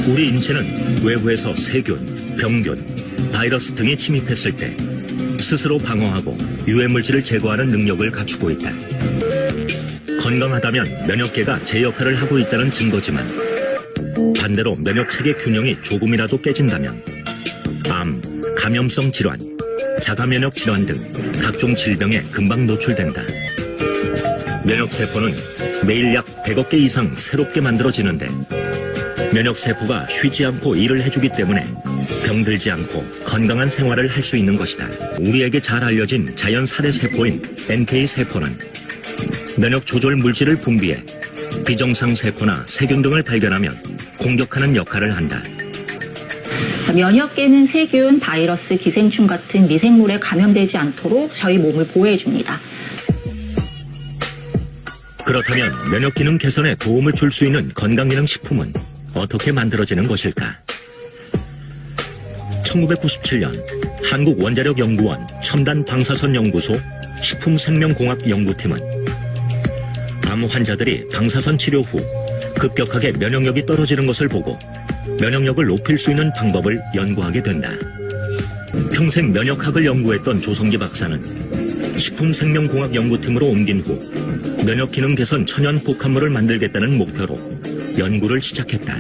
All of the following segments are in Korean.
우리 인체는 외부에서 세균, 병균, 바이러스 등이 침입했을 때 스스로 방어하고 유해물질을 제거하는 능력을 갖추고 있다. 건강하다면 면역계가 제 역할을 하고 있다는 증거지만 반대로 면역체계 균형이 조금이라도 깨진다면 암, 감염성 질환, 자가면역 질환 등 각종 질병에 금방 노출된다. 면역세포는 매일 약 100억 개 이상 새롭게 만들어지는데 면역세포가 쉬지 않고 일을 해주기 때문에 병들지 않고 건강한 생활을 할 수 있는 것이다. 우리에게 잘 알려진 자연 살해세포인 NK세포는 면역 조절 물질을 분비해 비정상 세포나 세균 등을 발견하면 공격하는 역할을 한다. 면역계는 세균, 바이러스, 기생충 같은 미생물에 감염되지 않도록 저희 몸을 보호해줍니다. 그렇다면 면역기능 개선에 도움을 줄 수 있는 건강기능식품은 어떻게 만들어지는 것일까? 1997년 한국원자력연구원 첨단방사선연구소 식품생명공학연구팀은 암 환자들이 방사선 치료 후 급격하게 면역력이 떨어지는 것을 보고 면역력을 높일 수 있는 방법을 연구하게 된다. 평생 면역학을 연구했던 조성기 박사는 식품생명공학연구팀으로 옮긴 후 면역기능 개선 천연 복합물을 만들겠다는 목표로 연구를 시작했다.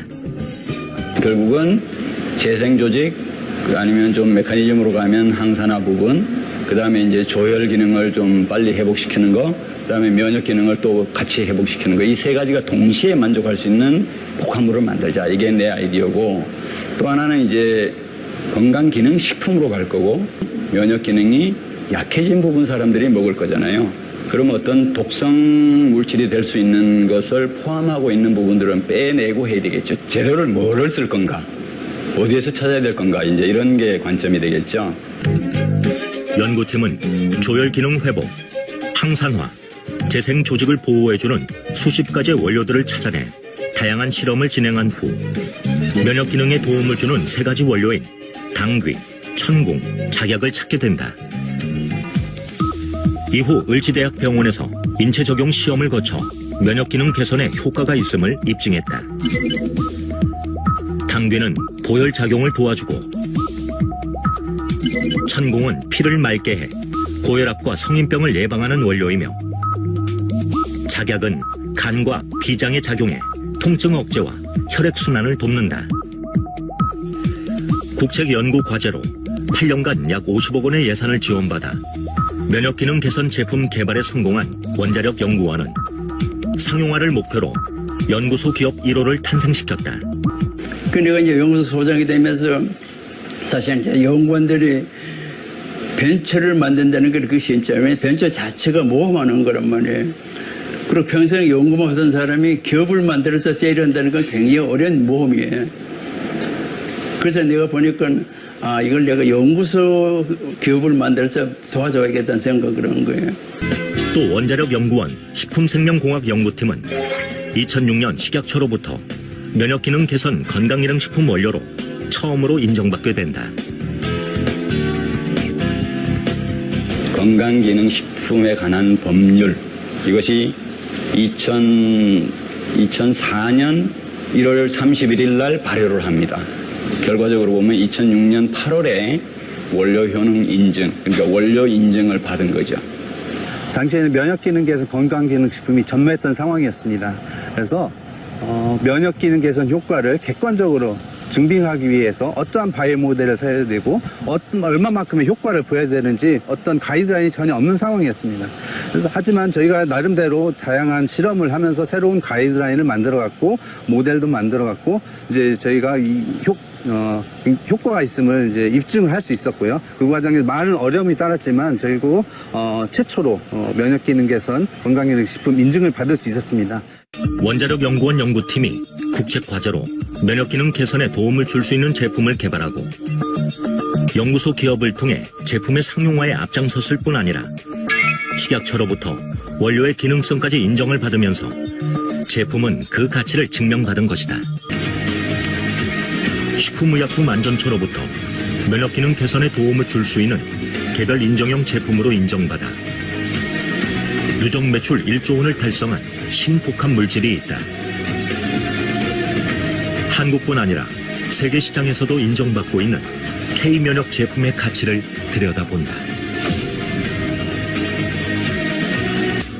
결국은 재생조직, 아니면 좀 메커니즘으로 가면 항산화 부분, 그 다음에 이제 조혈 기능을 좀 빨리 회복시키는 거, 그 다음에 면역 기능을 또 같이 회복시키는 거, 이 세 가지가 동시에 만족할 수 있는 복합물을 만들자. 이게 내 아이디어고, 또 하나는 이제 건강기능식품으로 갈 거고, 면역 기능이 약해진 부분 사람들이 먹을 거잖아요. 그럼 어떤 독성 물질이 될 수 있는 것을 포함하고 있는 부분들은 빼내고 해야 되겠죠. 재료를 뭐를 쓸 건가? 어디에서 찾아야 될 건가? 이제 이런 게 관점이 되겠죠. 연구팀은 조혈 기능 회복, 항산화, 재생 조직을 보호해주는 수십 가지의 원료들을 찾아내 다양한 실험을 진행한 후 면역 기능에 도움을 주는 세 가지 원료인 당귀, 천궁, 작약을 찾게 된다. 이후 을지대학병원에서 인체 적용 시험을 거쳐 면역 기능 개선에 효과가 있음을 입증했다. 당귀는 보혈 작용을 도와주고 천궁은 피를 맑게 해 고혈압과 성인병을 예방하는 원료이며 작약은 간과 비장에 작용해 통증 억제와 혈액순환을 돕는다. 국책연구과제로 8년간 약 50억 원의 예산을 지원받아 면역기능 개선 제품 개발에 성공한 원자력연구원은 상용화를 목표로 연구소 기업 1호를 탄생시켰다. 그 내가 이제 연구소 소장이 되면서 사실 이제 연구원들이 벤처를 만든다는 게 그렇게 쉽지 않아요. 벤처 자체가 모험하는 거란 말이에요. 그리고 평생 연구만 하던 사람이 기업을 만들어서 세일한다는 건 굉장히 어려운 모험이에요. 그래서 내가 보니까 이걸 내가 연구소 기업을 만들어서 도와줘야겠다는 생각을 한 거예요. 또 원자력연구원 식품생명공학연구팀은 2006년 식약처로부터 면역기능 개선 건강기능식품 원료로 처음으로 인정받게 된다. 건강기능식품에 관한 법률, 이것이 2004년 1월 31일 날 발효를 합니다. 결과적으로 보면 2006년 8월에 원료 효능 인증, 그러니까 원료 인증을 받은 거죠. 당시에는 면역기능 개선 건강기능식품이 전무했던 상황이었습니다. 그래서 면역기능 개선 효과를 객관적으로 증빙하기 위해서 어떠한 바이오 모델을 써야 되고 얼마만큼의 효과를 보여야 되는지 어떤 가이드라인이 전혀 없는 상황이었습니다. 그래서 하지만 저희가 나름대로 다양한 실험을 하면서 새로운 가이드라인을 만들어갔고 모델도 만들어갔고 이제 저희가 효과가 있음을 이제 입증을 할 수 있었고요. 그 과정에 많은 어려움이 따랐지만 저희고 최초로 면역기능 개선 건강기능식품 인증을 받을 수 있었습니다. 원자력연구원 연구팀이 국책과제로 면역기능 개선에 도움을 줄 수 있는 제품을 개발하고 연구소 기업을 통해 제품의 상용화에 앞장섰을 뿐 아니라 식약처로부터 원료의 기능성까지 인정을 받으면서 제품은 그 가치를 증명받은 것이다. 식품의약품안전처로부터 면역기능 개선에 도움을 줄 수 있는 개별 인정형 제품으로 인정받아 누적 매출 1조 원을 달성한 신복합 물질이 있다. 한국뿐 아니라 세계 시장에서도 인정받고 있는 K면역 제품의 가치를 들여다본다.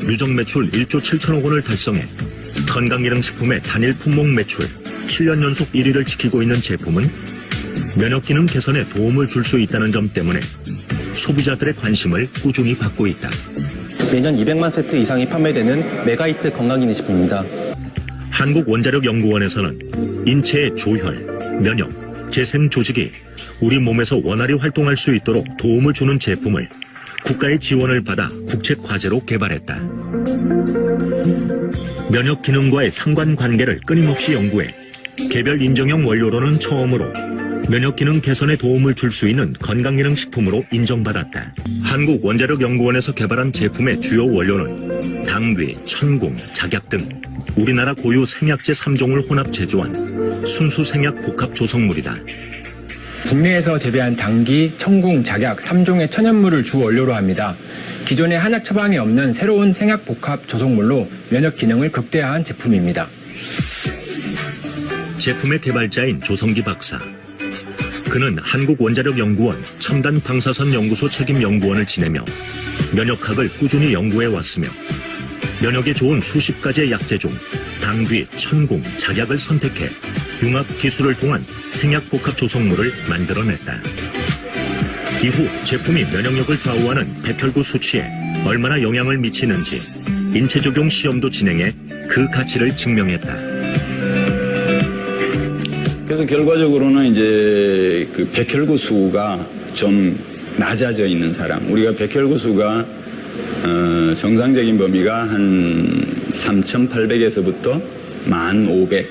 누적 매출 1조 7천억 원을 달성해 건강기능식품의 단일 품목 매출 7년 연속 1위를 지키고 있는 제품은 면역기능 개선에 도움을 줄 수 있다는 점 때문에 소비자들의 관심을 꾸준히 받고 있다. 매년 200만 세트 이상이 판매되는 메가히트 건강기능식품입니다. 한국원자력연구원에서는 인체의 조혈, 면역, 재생 조직이 우리 몸에서 원활히 활동할 수 있도록 도움을 주는 제품을 국가의 지원을 받아 국책 과제로 개발했다. 면역 기능과의 상관관계를 끊임없이 연구해 개별 인정형 원료로는 처음으로 면역 기능 개선에 도움을 줄 수 있는 건강기능식품으로 인정받았다. 한국원자력연구원에서 개발한 제품의 주요 원료는 당귀, 천궁, 작약 등 우리나라 고유 생약제 3종을 혼합 제조한 순수 생약 복합 조성물이다. 국내에서 재배한 당귀, 천궁, 작약 3종의 천연물을 주 원료로 합니다. 기존의 한약 처방이 없는 새로운 생약 복합 조성물로 면역 기능을 극대화한 제품입니다. 제품의 개발자인 조성기 박사. 그는 한국원자력연구원 첨단 방사선 연구소 책임 연구원을 지내며 면역학을 꾸준히 연구해 왔으며 면역에 좋은 수십 가지의 약재 중 당귀, 천궁, 작약을 선택해 융합 기술을 통한 생약 복합 조성물을 만들어냈다. 이후 제품이 면역력을 좌우하는 백혈구 수치에 얼마나 영향을 미치는지 인체 적용 시험도 진행해 그 가치를 증명했다. 그래서 결과적으로는 이제 그 백혈구 수가 좀 낮아져 있는 사람. 우리가 백혈구 수가 정상적인 범위가 한 3,800에서부터 1,500.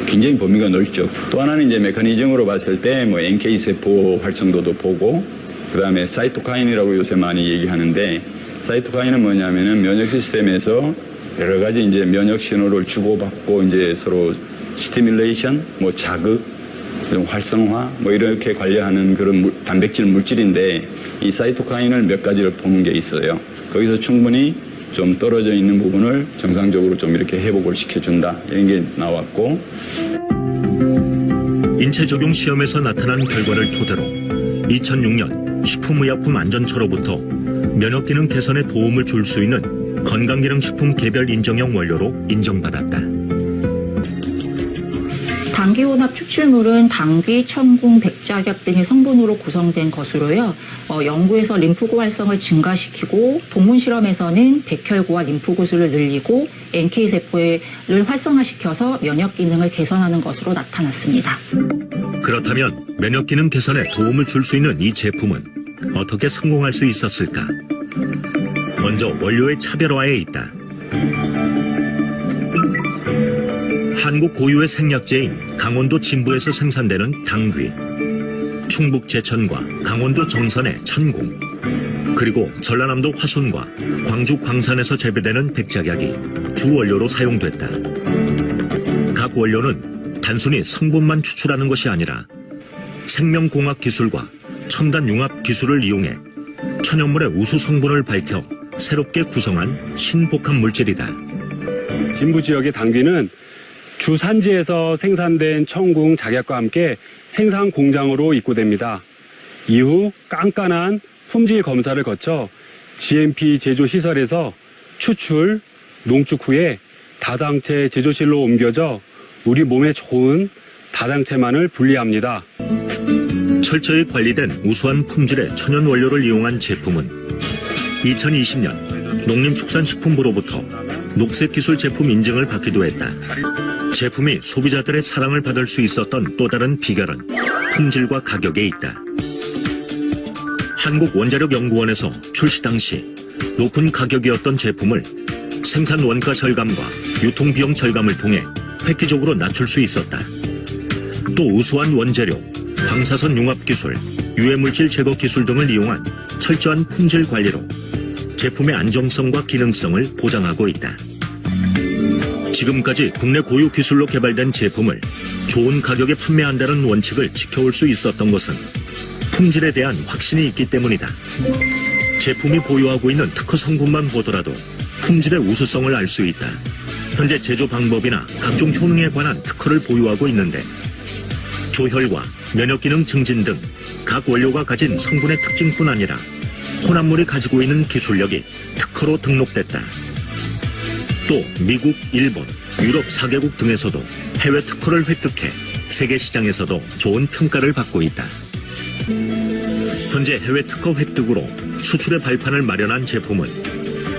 굉장히 범위가 넓죠. 또 하나는 이제 메커니즘으로 봤을 때 뭐 NK 세포 활성도도 보고, 그 다음에 사이토카인이라고 요새 많이 얘기하는데, 사이토카인은 뭐냐면은 면역 시스템에서 여러 가지 이제 면역 신호를 주고받고 이제 서로 스티뮬레이션, 뭐 자극, 활성화, 뭐 이렇게 관리하는 그런 단백질 물질인데, 이 사이토카인을 몇 가지를 보는 게 있어요. 거기서 충분히 좀 떨어져 있는 부분을 정상적으로 좀 이렇게 회복을 시켜준다, 이런 게 나왔고. 인체 적용 시험에서 나타난 결과를 토대로 2006년 식품의약품안전처로부터 면역기능 개선에 도움을 줄 수 있는 건강기능식품 개별 인정형 원료로 인정받았다. 당귀 혼합 추출물은 당귀, 천궁, 백작약 등의 성분으로 구성된 것으로요. 연구에서 림프구 활성을 증가시키고 동물 실험에서는 백혈구와 림프구수를 늘리고 NK세포를 활성화시켜서 면역 기능을 개선하는 것으로 나타났습니다. 그렇다면 면역기능 개선에 도움을 줄 수 있는 이 제품은 어떻게 성공할 수 있었을까? 먼저 원료의 차별화에 있다. 한국 고유의 생약제인 강원도 진부에서 생산되는 당귀, 충북 제천과 강원도 정선의 천궁, 그리고 전라남도 화순과 광주 광산에서 재배되는 백작약이 주 원료로 사용됐다. 각 원료는 단순히 성분만 추출하는 것이 아니라 생명공학 기술과 첨단 융합 기술을 이용해 천연물의 우수 성분을 밝혀 새롭게 구성한 신복합 물질이다. 진부 지역의 당귀는 주산지에서 생산된 천궁, 작약과 함께 생산 공장으로 입고됩니다. 이후 깐깐한 품질 검사를 거쳐 GMP 제조 시설에서 추출, 농축 후에 다당체 제조실로 옮겨져 우리 몸에 좋은 다당체만을 분리합니다. 철저히 관리된 우수한 품질의 천연 원료를 이용한 제품은 2020년 농림축산식품부로부터 녹색기술 제품 인증을 받기도 했다. 제품이 소비자들의 사랑을 받을 수 있었던 또 다른 비결은 품질과 가격에 있다. 한국원자력연구원에서 출시 당시 높은 가격이었던 제품을 생산 원가 절감과 유통비용 절감을 통해 획기적으로 낮출 수 있었다. 또 우수한 원재료, 방사선 융합 기술, 유해물질 제거 기술 등을 이용한 철저한 품질 관리로 제품의 안정성과 기능성을 보장하고 있다. 지금까지 국내 고유 기술로 개발된 제품을 좋은 가격에 판매한다는 원칙을 지켜올 수 있었던 것은 품질에 대한 확신이 있기 때문이다. 제품이 보유하고 있는 특허 성분만 보더라도 품질의 우수성을 알 수 있다. 현재 제조 방법이나 각종 효능에 관한 특허를 보유하고 있는데 조혈과 면역기능 증진 등 각 원료가 가진 성분의 특징뿐 아니라 혼합물이 가지고 있는 기술력이 특허로 등록됐다. 또 미국, 일본, 유럽 4개국 등에서도 해외 특허를 획득해 세계 시장에서도 좋은 평가를 받고 있다. 현재 해외 특허 획득으로 수출의 발판을 마련한 제품은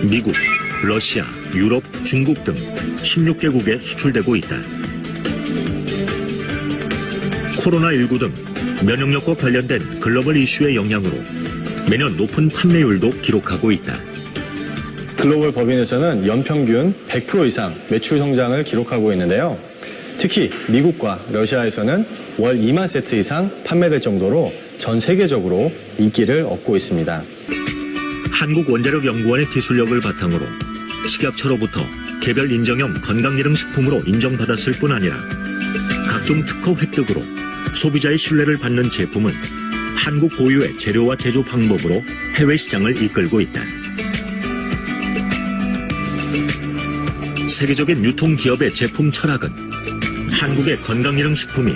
미국, 러시아, 유럽, 중국 등 16개국에 수출되고 있다. 코로나19 등 면역력과 관련된 글로벌 이슈의 영향으로 매년 높은 판매율도 기록하고 있다. 글로벌 법인에서는 연평균 100% 이상 매출 성장을 기록하고 있는데요. 특히 미국과 러시아에서는 월 2만 세트 이상 판매될 정도로 전 세계적으로 인기를 얻고 있습니다. 한국원자력연구원의 기술력을 바탕으로 식약처로부터 개별 인정형 건강기능식품으로 인정받았을 뿐 아니라 각종 특허 획득으로 소비자의 신뢰를 받는 제품은 한국 고유의 재료와 제조 방법으로 해외 시장을 이끌고 있다. 세계적인 유통기업의 제품 철학은 한국의 건강기능식품이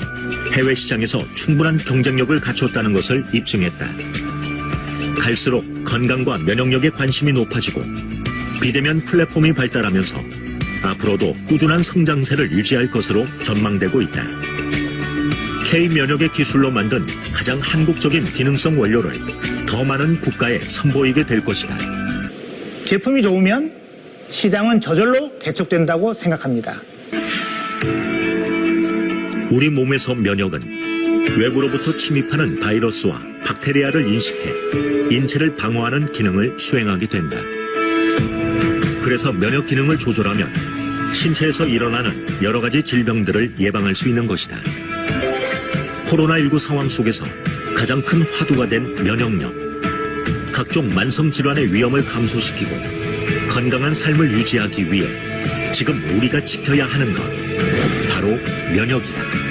해외 시장에서 충분한 경쟁력을 갖췄다는 것을 입증했다. 갈수록 건강과 면역력에 관심이 높아지고 비대면 플랫폼이 발달하면서 앞으로도 꾸준한 성장세를 유지할 것으로 전망되고 있다. K-면역의 기술로 만든 가장 한국적인 기능성 원료를 더 많은 국가에 선보이게 될 것이다. 제품이 좋으면 시장은 저절로 개척된다고 생각합니다. 우리 몸에서 면역은 외부로부터 침입하는 바이러스와 박테리아를 인식해 인체를 방어하는 기능을 수행하게 된다. 그래서 면역 기능을 조절하면 신체에서 일어나는 여러 가지 질병들을 예방할 수 있는 것이다. 코로나19 상황 속에서 가장 큰 화두가 된 면역력. 각종 만성 질환의 위험을 감소시키고 건강한 삶을 유지하기 위해 지금 우리가 지켜야 하는 것, 바로 면역이다.